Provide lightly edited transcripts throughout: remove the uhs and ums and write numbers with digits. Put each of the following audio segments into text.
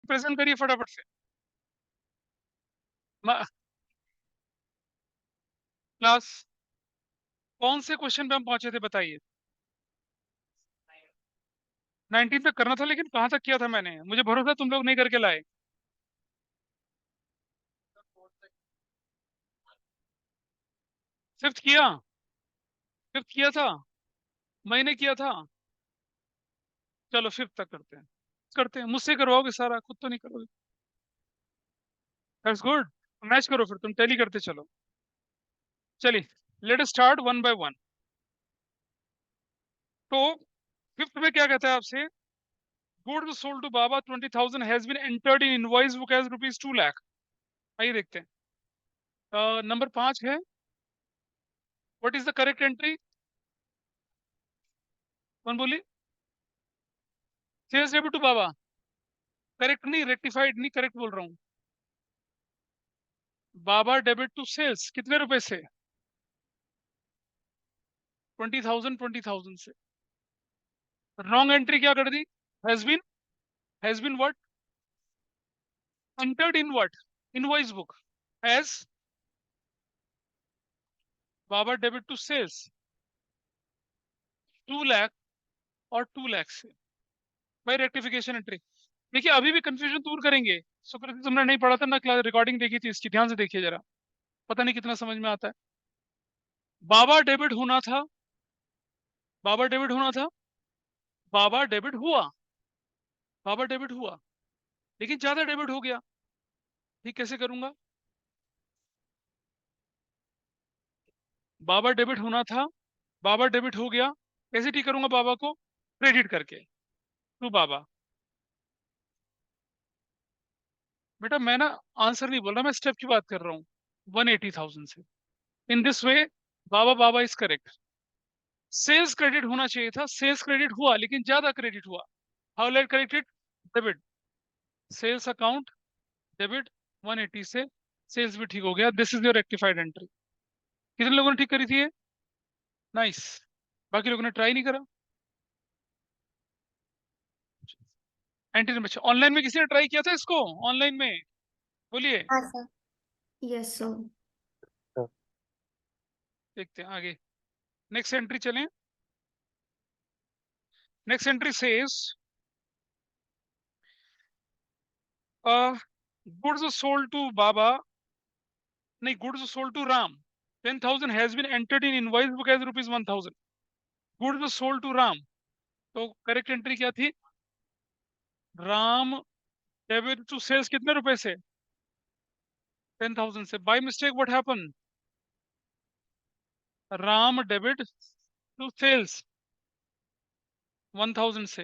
Present करिए फटाफट से। क्लास कौन से क्वेश्चन पे हम पहुंचे थे बताइए। 19 तक करना था, लेकिन कहाँ तक किया था मैंने, मुझे भरोसा तुम लोग नहीं करके लाए। फिफ्थ किया, फिफ्थ किया था, मैंने किया था। चलो फिफ्थ तक करते हैं, करते हैं। मुझसे करवाओगे सारा, खुद तो नहीं करोगे। That's good. मैच करो फिर, तुम टैली करते चलो। चलिए, let start one by one. तो फिफ्थ में क्या कहता है आपसे, goods sold to Baba 20,000 has been entered in invoice book as rupees 2 lakh. आइए देखते हैं। नंबर 5 है, what is the correct entry. कौन बोली, sales debit to Baba. Correct नहीं, रेक्टिफाइड नहीं, करेक्ट बोल रहा हूँ। बाबा डेबिट टू सेल्स कितने रुपए से, 20,000 से। रॉन्ग एंट्री क्या कर दी, has been what, entered in what, invoice book as बाबा डेबिट टू सेल्स 2 लाख और 2 लाख से। भाई रेक्टिफिकेशन एंट्री। देखिए अभी भी कंफ्यूजन दूर करेंगे। सुकृति तुमने नहीं पढ़ा था ना, क्लास रिकॉर्डिंग देखी थी इसकी, ध्यान से देखिए जरा, पता नहीं कितना समझ में आता है। बाबा डेबिट होना था, बाबा डेबिट होना था, बाबा डेबिट हुआ, बाबा डेबिट हुआ, लेकिन ज्यादा डेबिट हो गया। ठीक कैसे करूंगा, बाबा डेबिट होना था, बाबा डेबिट हो गया, कैसे ठीक करूंगा बाबा को, क्रेडिट करके टू बाबा। बेटा मैं ना आंसर नहीं बोल रहा, मैं स्टेप की बात कर रहा हूँ। 180,000 से, in this way Baba Baba is correct. Sales credit होना चाहिए था, सेल्स क्रेडिट हुआ लेकिन ज्यादा क्रेडिट हुआ। How let corrected, debit, sales account debit 180 से, सेल्स भी ठीक हो गया। This is your rectified entry. कितने लोगों ने ठीक करी थी ये, नाइस। बाकी लोगों ने ट्राई नहीं करा। एंट्री नंबर 6, ऑनलाइन में किसी ने ट्राई किया था इसको, ऑनलाइन में, बोलिए। हाँ सर। Yes sir. देखते हैं आगे, नेक्स्ट एंट्री चलें। Next entry says goods sold to Baba, नहीं, goods sold to Ram 10,000 has been entered in invoice book as rupees 1,000। Goods sold to Ram, तो करेक्ट एंट्री क्या थी, राम डेबिट टू सेल्स कितने रुपए से, 10,000 से। By mistake what happen, Ram debit to sales 1,000 से।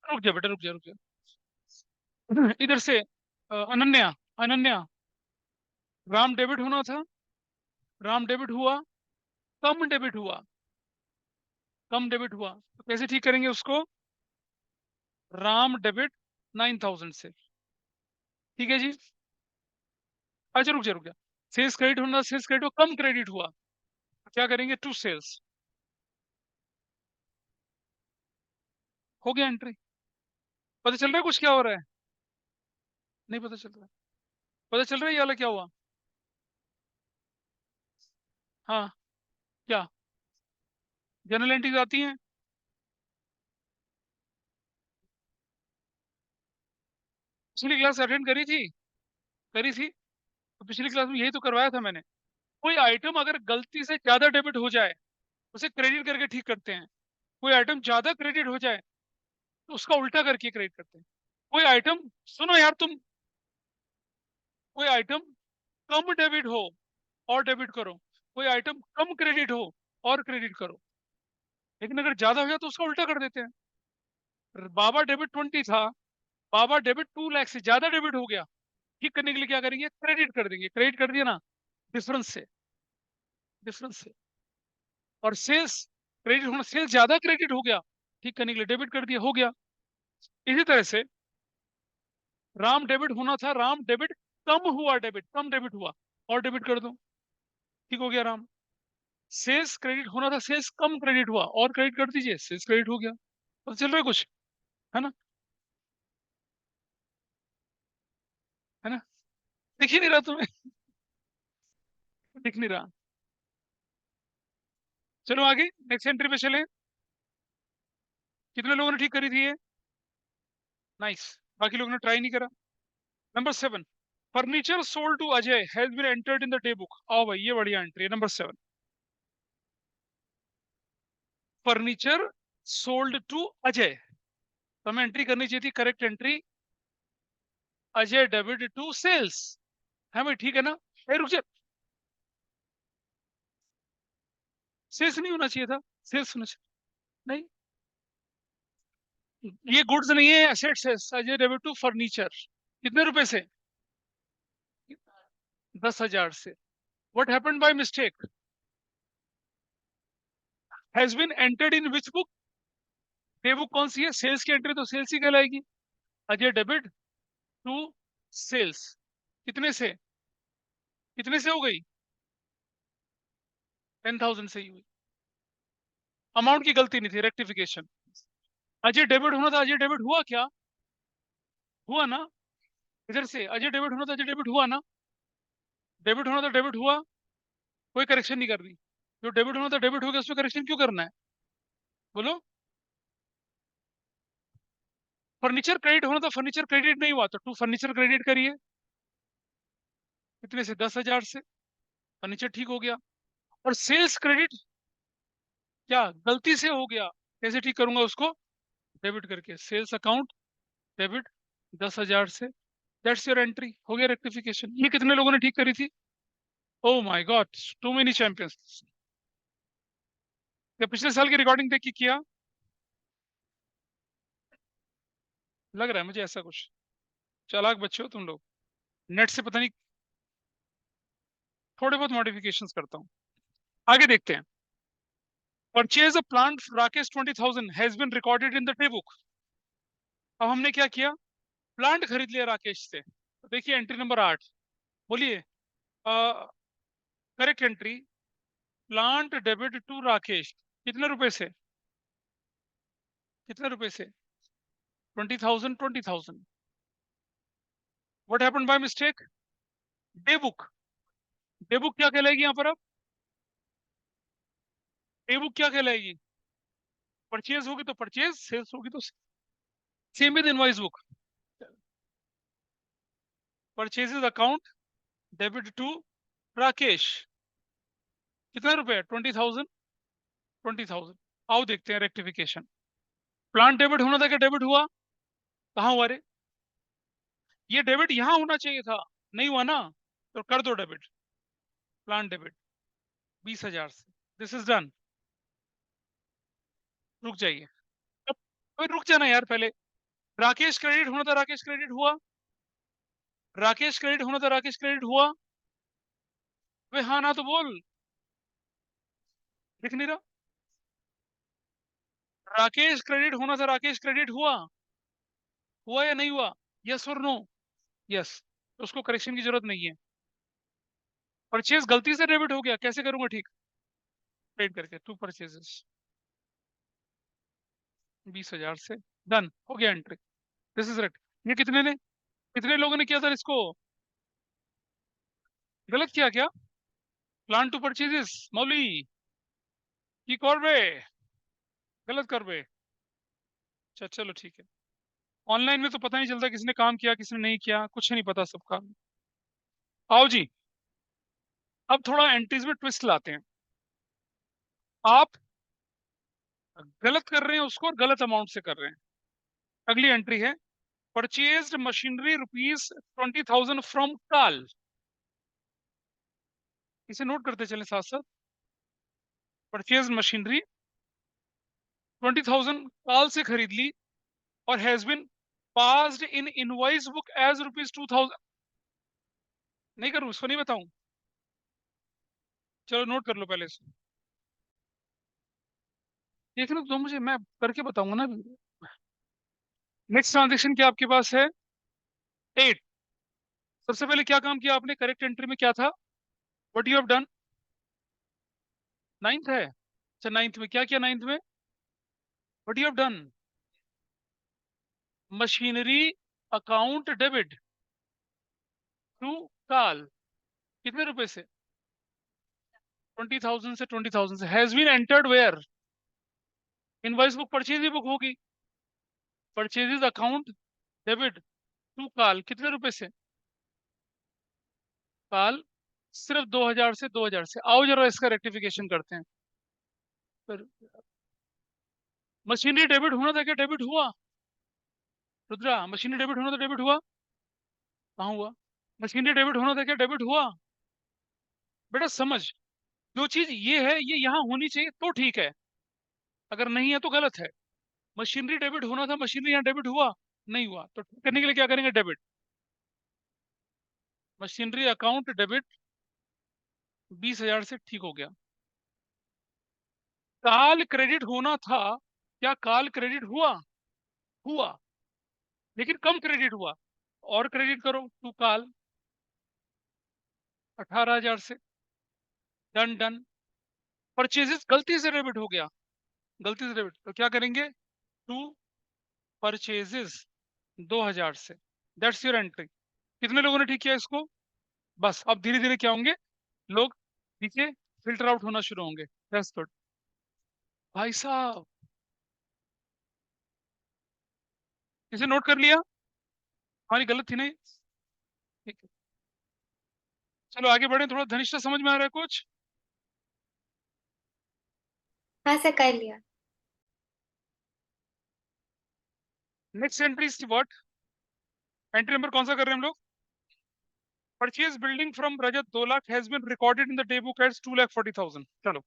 रुक जा बेटा, रुक जा, रुक जा। इधर से अनन्या, अनन्या, राम डेबिट होना था, राम डेबिट हुआ, कम डेबिट हुआ, कम डेबिट हुआ, तो कैसे ठीक करेंगे उसको, राम डेबिट 9,000 से। ठीक है जी। अच्छा रुक जा, रुक जा। सेल्स क्रेडिट होना, सेल्स क्रेडिट हुआ, कम क्रेडिट हुआ, तो क्या करेंगे, टू सेल्स। हो गया एंट्री। पता चल रहा है कुछ क्या हो रहा है, नहीं पता चल रहा है, पता चल रहा है ये वाला क्या हुआ। हाँ, क्या जनरल एंट्रीज आती हैं। पिछली क्लास अटेंड करी थी, करी थी, तो पिछली क्लास में यही तो करवाया था मैंने। कोई आइटम अगर गलती से ज्यादा डेबिट हो जाए, उसे क्रेडिट करके ठीक करते हैं। कोई आइटम ज्यादा क्रेडिट हो जाए तो उसका उल्टा करके क्रेडिट करते हैं। कोई आइटम, सुनो यार तुम, कोई आइटम कम डेबिट हो और डेबिट करो, कोई आइटम कम क्रेडिट हो और क्रेडिट करो, लेकिन अगर ज्यादा हो जाए तो उसका उल्टा कर देते हैं। बाबा डेबिट 20 था, बाबा डेबिट 2 लाख से ज्यादा डेबिट हो गया, ठीक करने के लिए क्या करेंगे, क्रेडिट कर देंगे। क्रेडिट कर दिया ना, डिफरेंस से, डिफरेंस से। और सेल्स क्रेडिट होना, सेल्स ज्यादा क्रेडिट हो गया, ठीक करने के लिए डेबिट कर दिया, हो गया। इसी तरह से राम डेबिट होना था, राम डेबिट कम हुआ, डेबिट कम डेबिट हुआ और डेबिट कर दो, ठीक हो गया राम। सेल्स क्रेडिट होना था, सेल्स कम क्रेडिट हुआ और क्रेडिट कर दीजिए, सेल्स क्रेडिट हो गया। तो चल रहा है कुछ, है ना। दिख ही नहीं रहा तुम्हें? दिख नहीं रहा। चलो आगे नेक्स्ट एंट्री पे चलें। कितने लोगों ने ठीक करी थी ये? नाइस। बाकी लोगों ने ट्राई नहीं करा। Number 7, furniture sold to Ajay has been entered in the day book. आओ भाई, ये बढ़िया एंट्री है, number 7। Furniture sold to Ajay, तो हमें एंट्री करनी चाहिए थी, correct entry, Ajay debit to sales. है भाई, ठीक है ना? ए रुक जा, सेल्स नहीं होना चाहिए था, सेल्स होना चाहिए। नहीं, ये गुड्स नहीं है, एसेट्स है। अजय डेबिट टू फर्नीचर, कितने रुपए से? 10,000 से। What happened by mistake? Has been entered in which book? पे बुक कौन सी है? सेल्स की एंट्री तो सेल्स ही कहलाएगी। अजय डेबिट टू सेल्स, कितने से? कितने से हो गई? 10,000 से ही हुई। अमाउंट की गलती नहीं थी, रेक्टिफिकेशन। अजय डेबिट होना था, अजय डेबिट हुआ क्या? हुआ ना? इधर से अजय डेबिट होना था, अजय डेबिट हुआ ना? डेबिट होना था, डेबिट हुआ। कोई करेक्शन नहीं करनी। जो डेबिट होना था डेबिट हो गया, उसमें करेक्शन क्यों करना है? बोलो। फर्नीचर क्रेडिट होना था, फर्नीचर क्रेडिट नहीं हुआ, तो टू फर्नीचर क्रेडिट करिए। कितने से? 10,000 से। फर्नीचर ठीक हो गया। और सेल्स क्रेडिट क्या गलती से हो गया? कैसे ठीक करूंगा उसको? डेबिट करके, सेल्स अकाउंट डेबिट 10,000 से। दैट्स योर एंट्री, हो गया रेक्टिफिकेशन। ये कितने लोगों ने ठीक करी थी? Oh my god, too many champions. क्या पिछले साल की रिकॉर्डिंग देख के किया? लग रहा है मुझे ऐसा कुछ। चालाक बच्चे हो तुम लोग। नेट से पता नहीं, थोड़े बहुत मॉडिफिकेशंस करता हूँ। आगे देखते हैं। Purchase a plant Rakesh 20,000 has been recorded in the day book. अब हमने क्या किया? प्लांट खरीद लिया राकेश से, तो देखिए एंट्री नंबर 8। बोलिए, correct entry, plant debit to Rakesh, कितने रुपए से? कितने रुपए से? 20,000, 20,000। What happened by mistake? Day book. Day book क्या कहलाएगी यहाँ पर अब? डे बुक क्या कहलाएगी? परचेज होगी तो परचेज, सेल्स होगी तो same with invoice book. Purchases account debit to Rakesh, कितना रुपए? 20,000, 20,000। आओ देखते हैं रेक्टिफिकेशन। प्लांट डेबिट होना था, क्या डेबिट हुआ? कहाँ हुआ रे? ये डेबिट यहाँ होना चाहिए था, नहीं हुआ ना, तो कर दो डेबिट। प्लांट डेबिट 20,000 से। This is done. रुक जाइए। अब रुक जाना यार पहले। राकेश क्रेडिट होना था, राकेश क्रेडिट हुआ। राकेश क्रेडिट होना था, राकेश क्रेडिट हुआ। वे हाँ ना तो बोल। दिख नहीं रहा? राकेश क्रेडिट होना था, राकेश क्रेडिट हुआ। हुआ या नहीं हुआ? यस और नो? यस। उसको करेक्शन की जरूरत नहीं है। परचेज गलती से डेबिट हो गया, कैसे करूंगा ठीक? क्रेडिट करके, टू परचेजेस 20,000 से। डन हो गया एंट्री। This is right. ये कितने लोगों ने किया था इसको? गलत किया क्या? प्लान टू परचेजेस मौली की कॉर्बे, गलत कर बे। अच्छा चलो ठीक है। ऑनलाइन में तो पता नहीं चलता किसने काम किया किसने नहीं किया, कुछ नहीं पता सबका। आओ जी, अब थोड़ा एंट्रीज में ट्विस्ट लाते हैं। आप गलत कर रहे हैं उसको और गलत अमाउंट से कर रहे हैं। अगली एंट्री है, परचेज्ड मशीनरी ₹20,000 फ्रॉम काल। इसे नोट करते चले साथ साथ। परचेज मशीनरी 20,000 काल से खरीद ली, और has been passed in invoice book as ₹2,000। नहीं करूं इसको, नहीं बताऊं? चलो नोट कर लो पहले से। देखना तो मुझे, मैं करके बताऊंगा ना। नेक्स्ट ट्रांजेक्शन क्या आपके पास है? 8। सबसे पहले क्या काम किया आपने? करेक्ट एंट्री में क्या था? What you have done? Ninth है? अच्छा, नाइन्थ में क्या किया? नाइन्थ में what you have done? Machinery account debit to काल कितने रुपए से? 20,000 से 20,000 से। Has been entered where? Invoice book purchase ही बुक होगी। परचेजेस अकाउंट डेबिट टू काल कितने रुपए से? काल सिर्फ 2,000 से 2,000 से। आओ जरा इसका रेक्टिफिकेशन करते हैं फिर। मशीनरी डेबिट होना था क्या? डेबिट हुआ? रुद्रा, मशीनरी डेबिट होना था, डेबिट हुआ? कहाँ हुआ? मशीनरी डेबिट होना था क्या? डेबिट हुआ? बेटा समझ, जो चीज ये है ये यहाँ होनी चाहिए तो ठीक है, अगर नहीं है तो गलत है। मशीनरी डेबिट होना था, मशीनरी यहाँ डेबिट हुआ? नहीं हुआ, तो ठीक करने के लिए क्या करेंगे? डेबिट। मशीनरी अकाउंट डेबिट 20,000 से, ठीक हो गया। काल क्रेडिट होना था, क्या काल क्रेडिट हुआ? हुआ, लेकिन कम क्रेडिट हुआ। और क्रेडिट करो टू काल 18,000 से। Done done. परचेजेस गलती से डेबिट हो गया, गलती से डेबिट, तो क्या करेंगे? टू परचेजेस 2,000 से। That's your entry. कितने लोगों ने ठीक किया इसको? बस अब धीरे धीरे क्या होंगे, लोग नीचे फिल्टर आउट होना शुरू होंगे। That's good. भाई साहब, इसे नोट कर लिया? हमारी गलत थी नहीं? ठीक है, चलो आगे बढ़े। थोड़ा धनिष्ठा समझ में आ रहा है कुछ? हाँ सर, कर लिया। Next entry is what? Entry number कौन सा कर रहे हैं हम लोग? Purchase building from Rajat 2 lakh has been recorded in the day book as 2,40,000। चलो।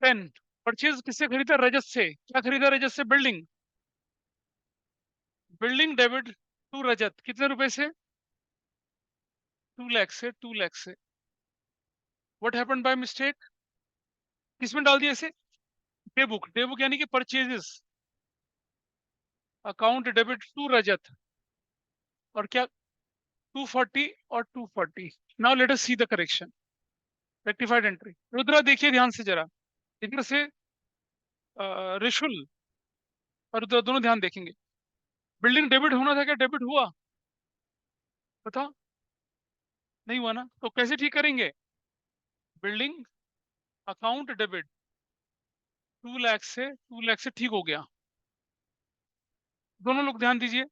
10, परचेज किससे खरीदा? रजत से। क्या खरीदा रजत से? बिल्डिंग। बिल्डिंग डेबिट टू रजत कितने रुपए से? 2 लाख से। 2 लाख से। What happened by mistake? किसमें डाल दिया इसे? Day book. डे बुक यानी कि परचेजेस अकाउंट डेबिट टू रजत, और क्या? 240 और 240। Now let us see the correction, rectified entry. Rudra देखिए ध्यान से जरा, इधर से रिशुल और रुद्रा दोनों ध्यान देखेंगे। बिल्डिंग डेबिट होना था क्या? डेबिट हुआ? बता। नहीं हुआ ना, तो कैसे ठीक करेंगे? बिल्डिंग अकाउंट डेबिट 2 लाख से। 2 लाख से ठीक हो गया। दोनों लोग ध्यान दीजिए।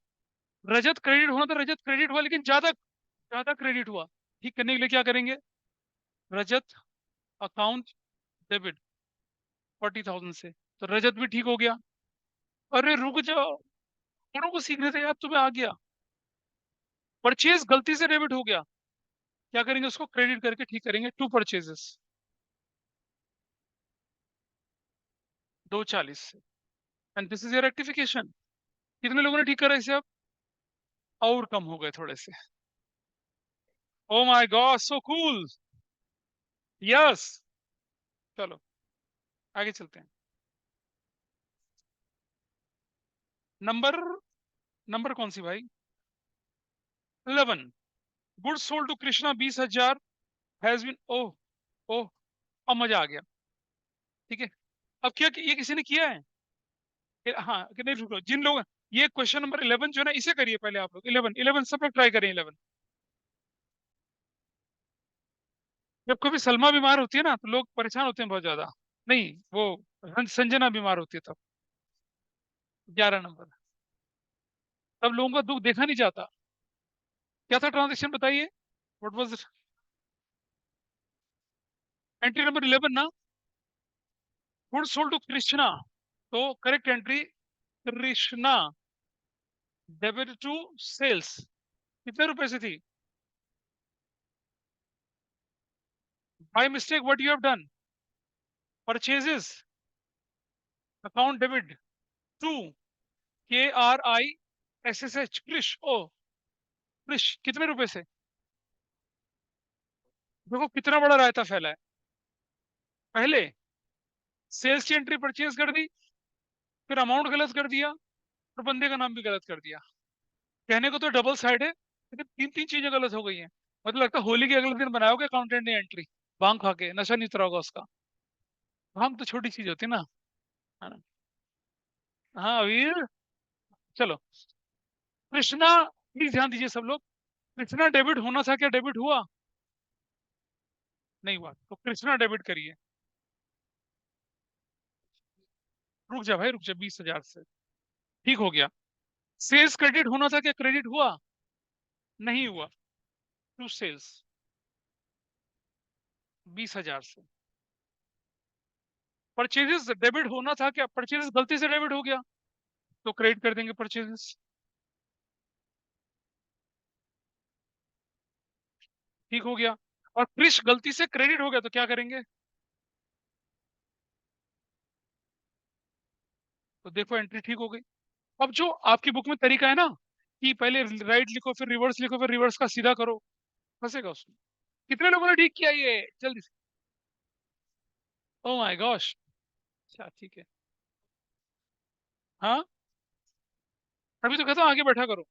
रजत क्रेडिट होना था, रजत क्रेडिट हुआ, लेकिन ज्यादा ज्यादा क्रेडिट हुआ। ठीक करने के लिए क्या करेंगे? रजत अकाउंट डेबिट 40,000 से, तो रजत भी ठीक हो गया। अरे रुक जाओ, औरों को सीखने थे यार, तुम्हें आ गया। परचेज गलती से डेबिट हो गया, क्या करेंगे? उसको क्रेडिट करके ठीक करेंगे। टू परचेजेस 240 से, and this is your rectification. कितने लोगों ने ठीक करा इसे? अब और कम हो गए थोड़े से। ओ my God, so cool. Yes. चलो आगे चलते हैं। नंबर, नंबर कौन सी भाई? 11। Goods sold to Krishna 20,000 has been. Oh, oh, अब मजा आ गया। ठीक है, अब क्या ये किसी ने किया है? हाँ कि नहीं, रुको, जिन लोग, ये क्वेश्चन नंबर 11 जो है ना, इसे करिए पहले आप लोग। 11, 11 सब लोग ट्राई करें 11। जब कभी सलमा बीमार होती है ना तो लोग परेशान होते हैं बहुत ज्यादा। नहीं, वो संजना बीमार होती है तब। 11 नंबर, तब लोगों का दुख देखा नहीं जाता। क्या था ट्रांजेक्शन बताइए? व्हाट वाज एंट्री नंबर 11 ना? गुड सोल्ड टू कृष्णा, तो correct entry Krishna debit to sales कितने रुपए से थी? By mistake what you have done? Purchases account debit to KRISSH Krish. Oh Krish कितने रुपए से? देखो कितना बड़ा रायता फैला है। पहले सेल्स की एंट्री परचेज कर दी, फिर अमाउंट गलत कर दिया, और बंदे का नाम भी गलत कर दिया। कहने को तो डबल साइड है, लेकिन तीन तीन चीजें गलत हो गई हैं। मतलब लगता है होली के अगले दिन बनाया होगा अकाउंटेंट ने एंट्री, भांग खा के, नशा नहीं उतरा होगा उसका। भांग तो छोटी चीज होती है ना, है ना? हाँ वीर। चलो, कृष्णा, प्लीज ध्यान दीजिए सब लोग। कृष्णा डेबिट होना था, क्या डेबिट हुआ? नहीं हुआ, तो कृष्णा डेबिट करिए। रुक जा भाई, रुक जा, 20,000 से ठीक हो गया। सेल्स क्रेडिट होना था, क्या क्रेडिट हुआ? नहीं हुआ, टू सेल्स 20,000 से। परचेजेस डेबिट होना था, क्या परचेजेस गलती से डेबिट हो गया, तो क्रेडिट कर देंगे परचेजेस। ठीक हो गया। और क्रिश गलती से क्रेडिट हो गया, तो क्या करेंगे? तो देखो एंट्री ठीक हो गई। अब जो आपकी बुक में तरीका है ना, कि पहले राइट लिखो फिर रिवर्स लिखो फिर रिवर्स का सीधा करो, फंसेगा उसमें। कितने लोगों ने ठीक किया ये, जल्दी से? Oh my gosh. अच्छा ठीक है। हाँ, अभी तो कहता हूँ आगे बैठा करो।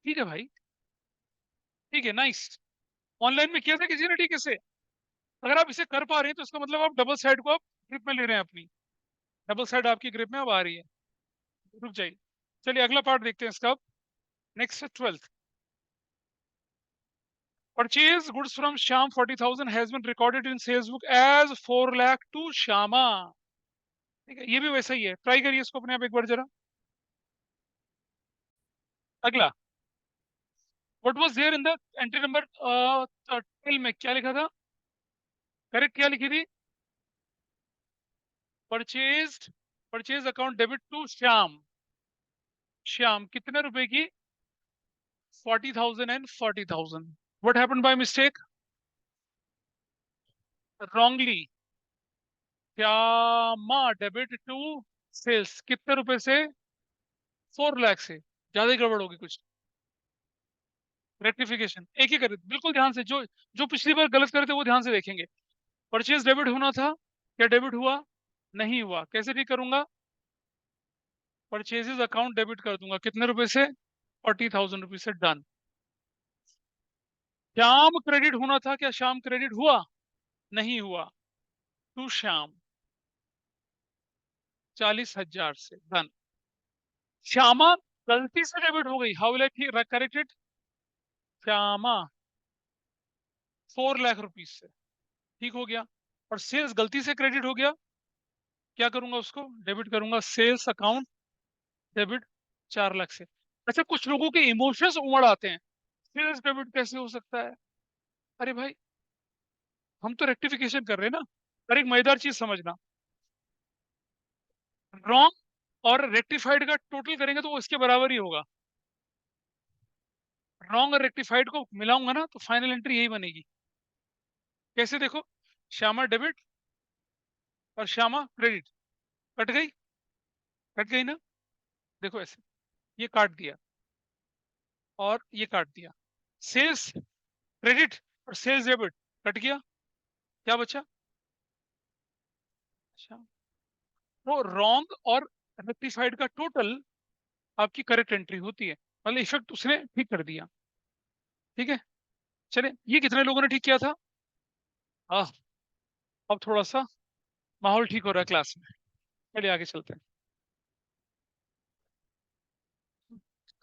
ठीक है भाई, ठीक है, नाइस। ऑनलाइन में किया था किसी ने ठीक इसे? अगर आप इसे कर पा रहे हैं तो इसका मतलब आप डबल साइड को आप ग्रिप में ले रहे हैं अपनी। डबल साइड आपकी ग्रिप में अब आ रही है। रुक जाइए। चलिए अगला पार्ट देखते हैं इसका अब। Next 12th। Purchase goods from Shyam 40,000 has been recorded in sales book as 4 lakh to Shyama. ठीक है, ये भी वैसा ही है, ट्राई करिए इसको अपने आप एक बार जरा। अगला, what was there in the entry number 12 में क्या लिखा था? करेक्ट क्या लिखी थी? Purchase, purchase account debit to Shyam. Shyam कितने रुपए की? 40,000 and 40,000। What happened by mistake? Wrongly. Shyama debit to sales कितने रुपए से? 4 लाख से। ज्यादा ही गड़बड़ होगी कुछ। रेक्टिफिकेशन एक ही करे, बिल्कुल ध्यान से, जो जो पिछली बार गलत करे थे वो ध्यान से देखेंगे। परचेज डेबिट होना था, क्या डेबिट हुआ? नहीं हुआ, कैसे ठीक करूंगा? परचेजेस अकाउंट डेबिट कर दूंगा, कितने रुपए से? 40,000 रुपीज से, डन। श्याम क्रेडिट होना था, क्या श्याम क्रेडिट हुआ? नहीं हुआ, टू श्याम 40,000 से, डन। श्यामा गलती से डेबिट हो गई, how will I correct it? Shyama 4 lakh rupees से, ठीक हो गया। और सेल्स गलती से क्रेडिट हो गया, क्या करूंगा उसको? डेबिट करूंगा, सेल्स अकाउंट डेबिट 4 लाख से। अच्छा, कुछ लोगों के इमोशंस उमड़ आते हैं, सेल्स डेबिट कैसे हो सकता है? अरे भाई, हम तो रेक्टिफिकेशन कर रहे हैं ना। पर एक मजेदार चीज समझना, रॉन्ग और रेक्टिफाइड का टोटल करेंगे तो वो इसके बराबर ही होगा। रॉन्ग और रेक्टिफाइड को मिलाऊंगा ना तो फाइनल एंट्री यही बनेगी। कैसे देखो, श्यामा डेबिट और श्यामा क्रेडिट, कट गई, कट गई ना। देखो ऐसे, ये काट दिया और ये काट दिया। सेल्स क्रेडिट और सेल्स डेबिट कट गया, क्या बचा? अच्छा, तो रॉन्ग और रेक्टिफाइड का टोटल आपकी करेक्ट एंट्री होती है, मतलब इफेक्ट उसने ठीक कर दिया। ठीक है, चले, ये कितने लोगों ने ठीक किया था? हाँ, अब थोड़ा सा माहौल ठीक हो रहा है क्लास में। चलिए आगे चलते हैं,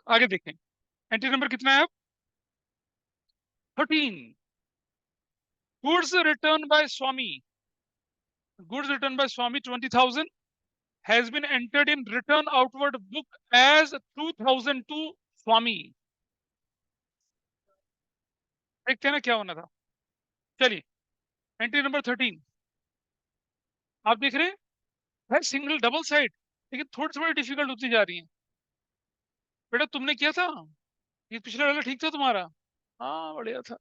आगे देखें। एंट्री नंबर कितना है अब? 13। Goods return by Swami, goods return by Swami 20,000 has been entered in return outward book as 2,000 to स्वामी। देखते हैं ना क्या होना था। चलिए, एंट्री नंबर 13, आप देख रहे हैं है सिंगल डबल साइड, लेकिन थोड़ी थोड़ी डिफिकल्ट होती जा रही है। बेटा तुमने किया था, ये पिछला वाला ठीक था तुम्हारा? हाँ बढ़िया था।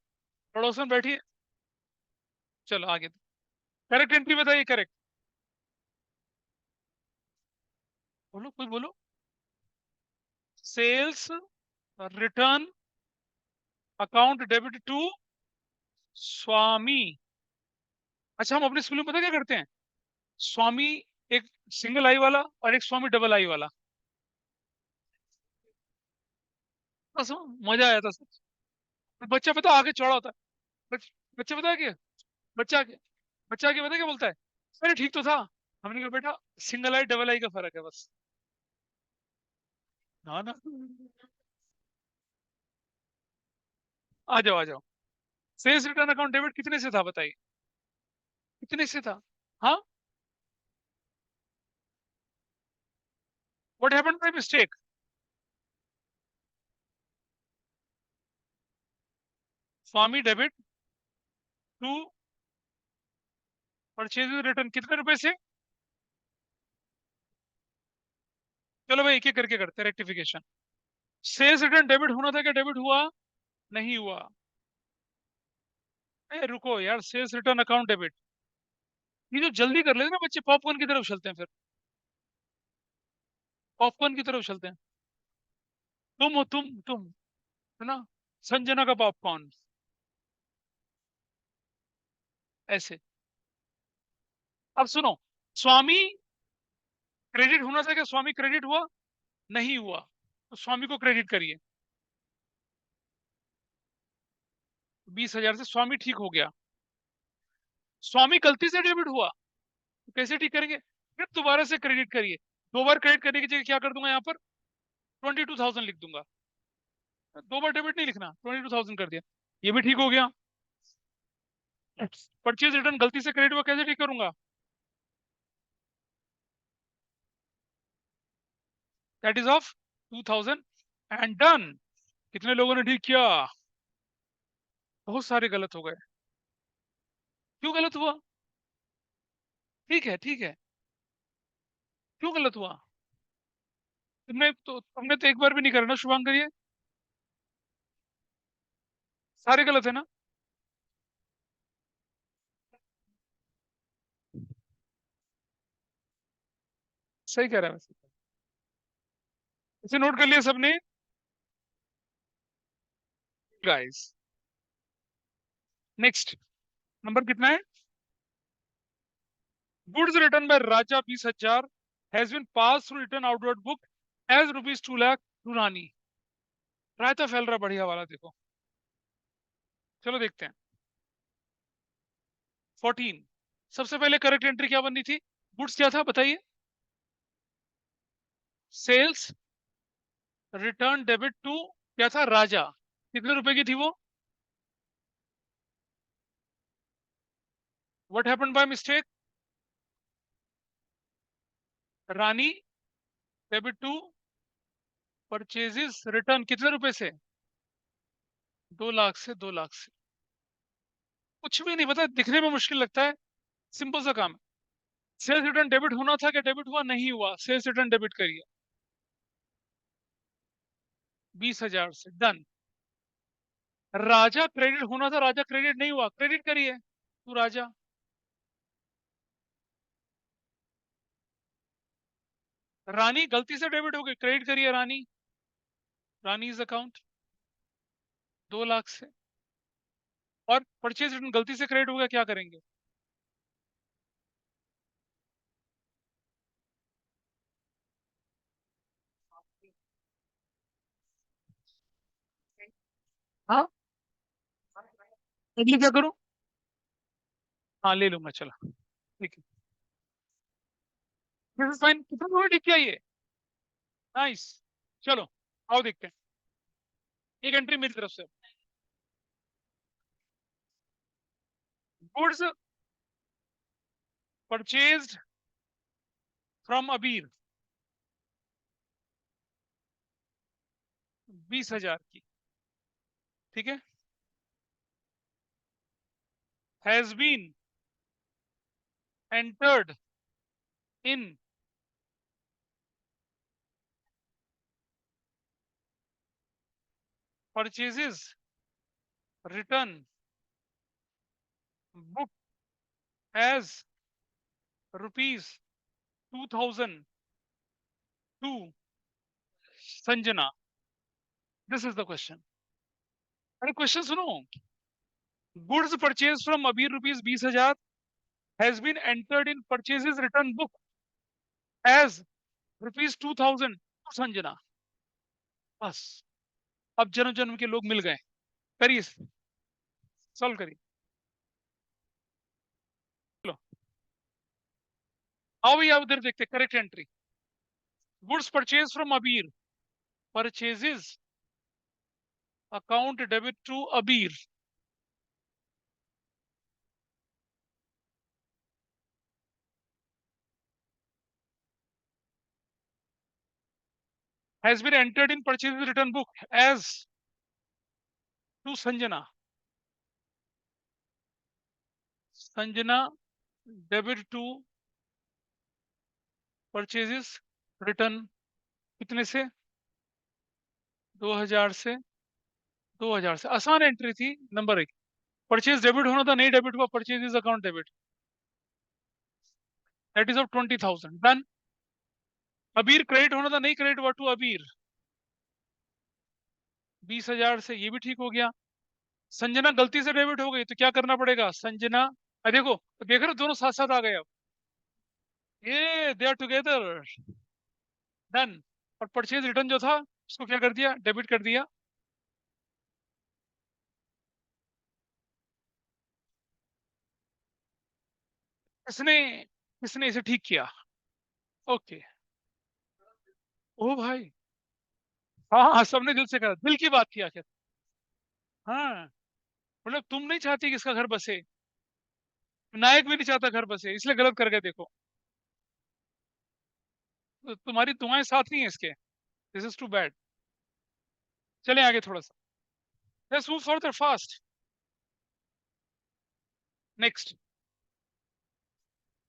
पड़ोसन बैठिए, चलो आगे। करेक्ट एंट्री बताइए, करेक्ट। बोलो, कोई बोलो। Sales return account debit to Swami. अच्छा, हम अपने स्कूल में पता क्या करते हैं? स्वामी एक सिंगल आई वाला और एक स्वामी डबल आई वाला, बस मजा आया था सर। बच्चा पता आगे चौड़ा होता है। बच्चा पता है क्या, बच्चा आगे, बच्चा आगे पता है क्या बोलता है? अरे ठीक तो था। हमने कहा बेटा, सिंगल आई डबल आई का फर्क है बस। ना ना, आ जाओ आ जाओ। सेल्स रिटर्न अकाउंट डेबिट कितने से था बताइए, कितने से था? हाँ, what happened by mistake? Swami debit to purchase return कितने रुपए से? चलो भाई एक एक करके करते हैं रेक्टिफिकेशन। सेल्स रिटर्न डेबिट होना था क्या, डेबिट हुआ? नहीं हुआ। ए रुको यार, सेल्स रिटर्न अकाउंट डेबिट, ये जो जल्दी कर लेते ना बच्चे, पॉपकॉर्न की तरफ चलते हैं फिर, पॉपकॉर्न की तरफ चलते हैं। तुम हो, तुम है ना, संजना का पॉपकॉर्न, ऐसे। अब सुनो, स्वामी क्रेडिट होना था क्या, स्वामी क्रेडिट हुआ? नहीं हुआ, तो स्वामी को क्रेडिट करिए। 20,000 से स्वामी ठीक हो गया। स्वामी गलती से डेबिट हुआ, तो कैसे ठीक करेंगे? फिर दोबारा से क्रेडिट करिए। दो बार क्रेडिट करने की जगह क्या कर दूंगा, यहाँ पर 22,000 लिख दूंगा। दो बार डेबिट नहीं लिखना, 22,000 कर दिया, ये भी ठीक हो गया। परचेज रिटर्न गलती से क्रेडिट हुआ, कैसे ठीक करूंगा? That is of 2,000 and done. कितने लोगों ने ठीक किया? बहुत सारे गलत हो गए। क्यों गलत हुआ? ठीक है ठीक है, क्यों गलत हुआ? तुमने तो एक बार भी नहीं करना, शुभांकर, ये सारे गलत है ना? सही कह रहा है वैसे। इसे नोट कर लिया सबने? गाइस, नेक्स्ट नंबर कितना है? Goods return by Raja 20,000 has been pass through return outward book as rupees 2 lakh to Rani. रायता फैल रहा बढ़िया वाला, देखो। चलो देखते हैं। 14, सबसे पहले करेक्ट एंट्री क्या बननी थी? गुड्स क्या था बताइए? सेल्स रिटर्न डेबिट टू, क्या था, राजा। कितने रुपए की थी वो? What happened by mistake? Rani debit to purchases return कितने रुपए से? 2 लाख से, 2 लाख से। कुछ भी नहीं पता, दिखने में मुश्किल लगता है, सिंपल सा काम है। सेल्स रिटर्न डेबिट होना था क्या, डेबिट हुआ? नहीं हुआ, सेल्स रिटर्न डेबिट करिए। 20,000 से डन। राजा क्रेडिट होना था, राजा क्रेडिट नहीं हुआ, क्रेडिट करिए तू राजा। रानी गलती से डेबिट हो गई, क्रेडिट करिए रानी, रानीज अकाउंट 2 लाख से। और परचेज रिटर्न गलती से क्रेडिट हो गया, क्या करेंगे? हाँ, अगली क्या करूं? हाँ ले लूंगा, चलो ठीक है। दिस इज फाइन, कितना लोगों ने ठीक किया ये? नाइस। चलो आओ देखते हैं, एक एंट्री मेरी तरफ से। गुड्स परचेज्ड फ्रॉम अबीर, 20,000 की, ठीक है, has been entered in purchases return book as rupees 2,000 to Sanjana. This is the question. अरे क्वेश्चन सुनो। Goods purchase from Abir rupees 20,000 has been entered in purchases return book as rupees 2,000 to Sanjana. बस, अब जन्म जन्म के लोग मिल गए। करिए, सॉल्व करिए। चलो आओ भैया उधर देखते, correct entry. Goods purchase from अबीर, परचेजेस अकाउंट डेबिट टू अबीर, has been entered in purchase return book as to Sanjana. Sanjana debit to purchases return कितने से? 2000 से। 2000 से आसान एंट्री थी। नंबर 1, परचेज डेबिट होना था, नहीं डेबिट हुआ, purchases account debit, that is of 20,000 done. अबीर क्रेडिट होना था, नहीं क्रेडिट हुआ टू अबीर, 20,000 से, ये भी ठीक हो गया। संजना गलती से डेबिट हो गई तो क्या करना पड़ेगा? संजना, देखो, देख रहे हो दोनों साथ साथ आ गए अब, ये दे आर टुगेदर, डन। और परचेज रिटर्न जो था उसको क्या कर दिया? डेबिट कर दिया। किसने किसने इसे ठीक किया? ओके। ओ भाई, हाँ हाँ, सबने दिल से करा, दिल की बात की आखिर। हाँ, मतलब तुम नहीं चाहती कि इसका घर बसे, नायक भी नहीं चाहता घर बसे, इसलिए गलत कर गए। देखो, तो तुम्हारी दुआएं साथ नहीं है इसके, दिस इज टू बैड। चले आगे थोड़ा सा, let's move further fast. Next,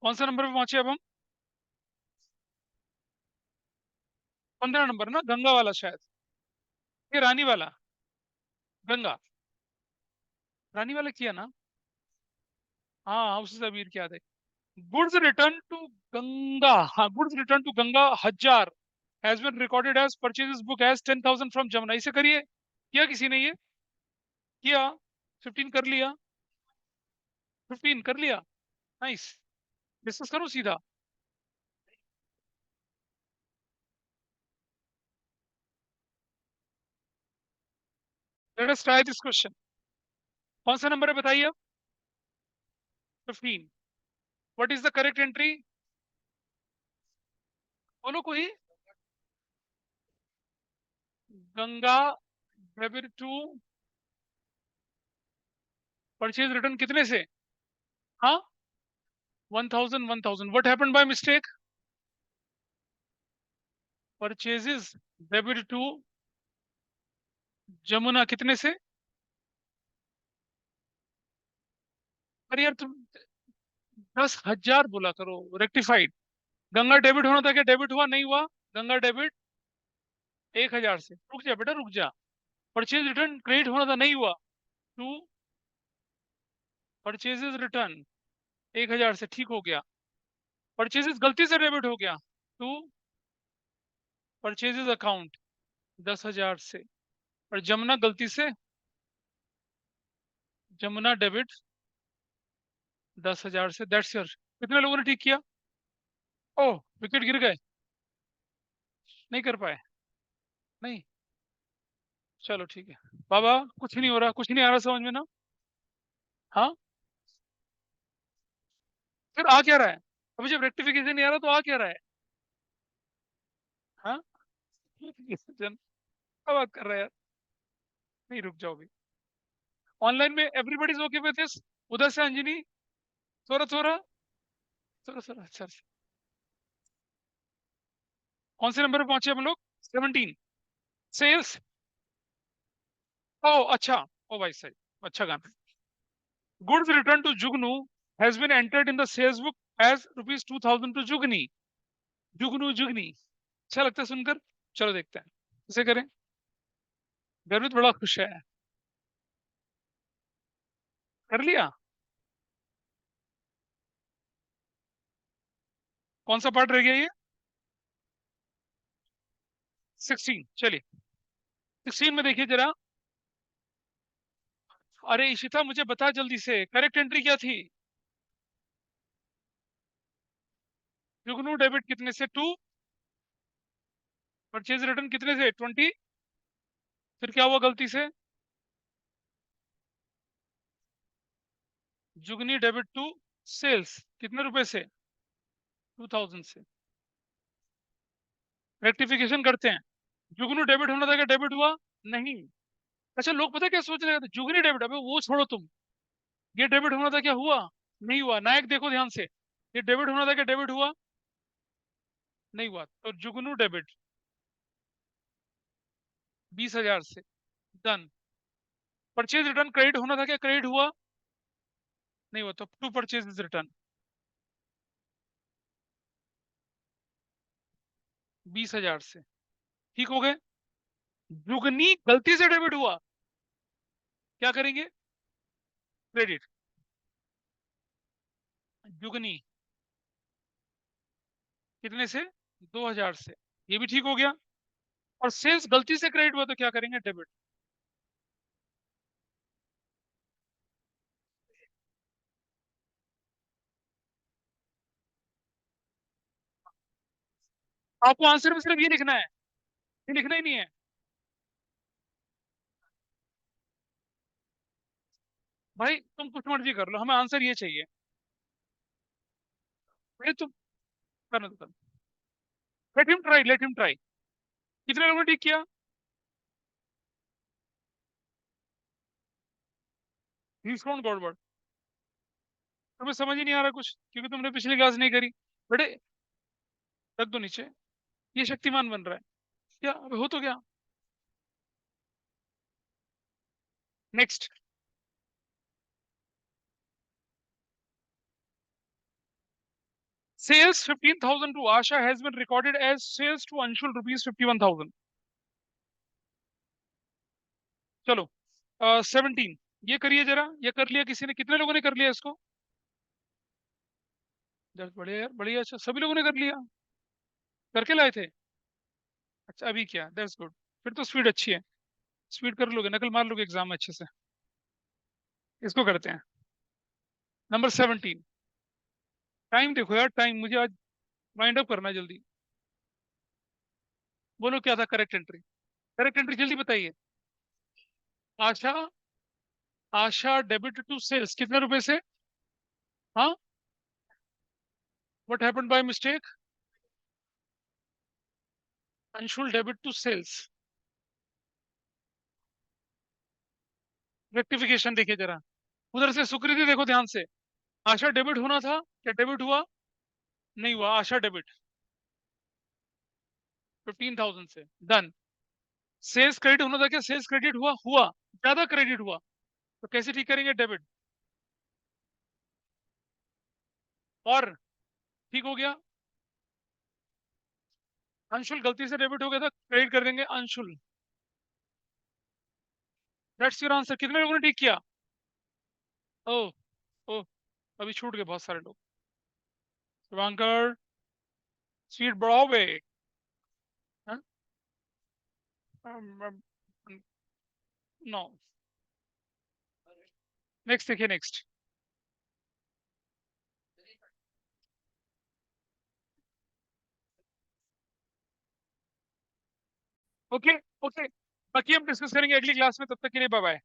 कौन सा नंबर पे पहुंचे अब हम? 15 नंबर ना, गंगा वाला शायद, ये रानी वाला। गंगा, रानी वाला किया ना? हाँ हाँ, उससे अमीर क्या थे। गुड्स रिटर्न टू गंगा, हाँ, goods return to Ganga 1000 has been recorded as purchase book as 10,000 from Jamuna. इसे करिए, किया किसी ने ये? किया, 15 कर लिया, 15 कर लिया, नाइस। डिस्कस करो सीधा। Let us try this question. कौन सा नंबर है बताइए अब? 15। What is the correct entry? बोलो कोई। Ganga debit to purchase return कितने से? हाँ, 1000 1000। What happened by mistake? Purchases debit to Jamuna कितने से? अरे यार तुम 10,000 बोला करो, रेक्टिफाइड। गंगा डेबिट होना था, क्या डेबिट हुआ? नहीं हुआ। गंगा डेबिट 1000 से, रुक जा बेटा रुक जा। परचेज रिटर्न क्रेडिट होना था, नहीं हुआ, टू परचेजेस रिटर्न 1000 से, ठीक हो गया। परचेजेस गलती से डेबिट हो गया, टू परचेजेस अकाउंट 10,000 से। और जमुना गलती से, जमुना डेबिट 10,000 से, दैट्स योर। कितने लोगों ने ठीक किया? ओह, विकेट गिर गए, नहीं कर पाए, नहीं। चलो ठीक है बाबा, कुछ नहीं हो रहा, कुछ नहीं आ रहा समझ में ना। हाँ, फिर आ क्या रहा है? अभी जब रेक्टिफिकेशन नहीं आ रहा तो आ क्या रहा है? हाँ, क्या बात कर रहा है यार? नहीं, रुक जाओ भी। ऑनलाइन में everybody is okay with this? उधर से अंजनी, थोड़ा थोड़ा थोड़ा थोड़ा, अच्छा अच्छा। कौन से नंबर पे पहुंचे हम लोग? 17। सेल्स, ओ अच्छा, ओ भाई सही, अच्छा गाना। Goods return to Jugnu has been entered in the sales book as ₹2000 to Jugni. Jugnu Jugni, अच्छा लगता है सुनकर। चलो देखते हैं कैसे करें। गर्वित बड़ा खुश है। कर लिया? कौन सा पार्ट रह गया ये? 16, चलिए। 16 में देखिए जरा। अरे इशिता, मुझे बता जल्दी से, करेक्ट एंट्री क्या थी? जुगनू डेबिट कितने से? टू परचेज रिटर्न कितने से? 20। फिर क्या हुआ गलती से? जुगनी डेबिट टू सेल्स कितने रुपए से? 2000 से। रेक्टिफिकेशन करते हैं। जुगनू डेबिट होना था, क्या डेबिट हुआ? नहीं। अच्छा, लोग पता है क्या सोच रहे थे, जुगनी डेबिट, अबे वो छोड़ो तुम, ये डेबिट होना था, क्या हुआ? नहीं हुआ। नायक देखो ध्यान से, ये डेबिट होना था, क्या डेबिट हुआ? नहीं हुआ। तो जुगनू डेबिट 20,000 से, डन। परचेज रिटर्न क्रेडिट होना था, क्या क्रेडिट हुआ? नहीं हुआ। तो टू परचेज रिटर्न 20,000 से, ठीक हो गए। जुगनी गलती से डेबिट हुआ, क्या करेंगे? क्रेडिट। जुगनी कितने से? 2,000 से, ये भी ठीक हो गया। और सेल्स गलती से क्रेडिट हुआ, तो क्या करेंगे? डेबिट। आपको आंसर में सिर्फ ये लिखना है, ये लिखना ही नहीं है भाई, तुम कुछ मर्जी कर लो, हमें आंसर ये चाहिए भाई। तुम करना तो कर, let him try, let him try. कितने लोगों ने ठीक किया? He found godward. तुम्हें समझ ही नहीं आ रहा कुछ, क्योंकि तुमने पिछली क्लास नहीं करी। बेटे, रख दो नीचे, ये शक्तिमान बन रहा है क्या? अबे हो तो क्या। Next. Sales 15,000 to Asha has been recorded as sales to Anshul rupees 51,000। चलो 17, ये करिए जरा, ये कर लिया किसी ने? कितने लोगों ने कर लिया इसको? बढ़िया यार, बढ़िया। अच्छा, सभी लोगों ने कर लिया, करके लाए थे। अच्छा, अभी क्या, दैट्स गुड। फिर तो स्पीड अच्छी है, स्पीड कर लोगे, नकल मार लोगे एग्जाम में अच्छे से। इसको करते हैं, नंबर 17। टाइम देखो यार, टाइम मुझे आज वाइंड अप करना है जल्दी। बोलो क्या था करेक्ट एंट्री? करेक्ट एंट्री जल्दी बताइए। Asha, Asha debit to sales कितने रुपए से? हाँ, what happened by mistake? Anshul debit to sales, rectification देखिए जरा। उधर से सुकृति देखो ध्यान से, आशा डेबिट होना था, क्या डेबिट हुआ? नहीं हुआ। आशा डेबिट 15,000 से, डन। सेल्स क्रेडिट होना था, क्या सेल्स क्रेडिट हुआ? हुआ। ज्यादा क्रेडिट हुआ, तो कैसे ठीक करेंगे? डेबिट। और ठीक हो गया। अंशुल गलती से डेबिट हो गया था, क्रेडिट कर देंगे अंशुल। That's your answer. कितने लोगों ने ठीक किया? ओ, ओ, अभी छूट गए बहुत सारे लोग। शुभांकर, स्वीट बढ़ाओगे? नो। नेक्स्ट देखिए, नेक्स्ट। ओके, ओके, बाकी हम डिस्कस करेंगे अगली क्लास में, तब तक के लिए बाय बाय।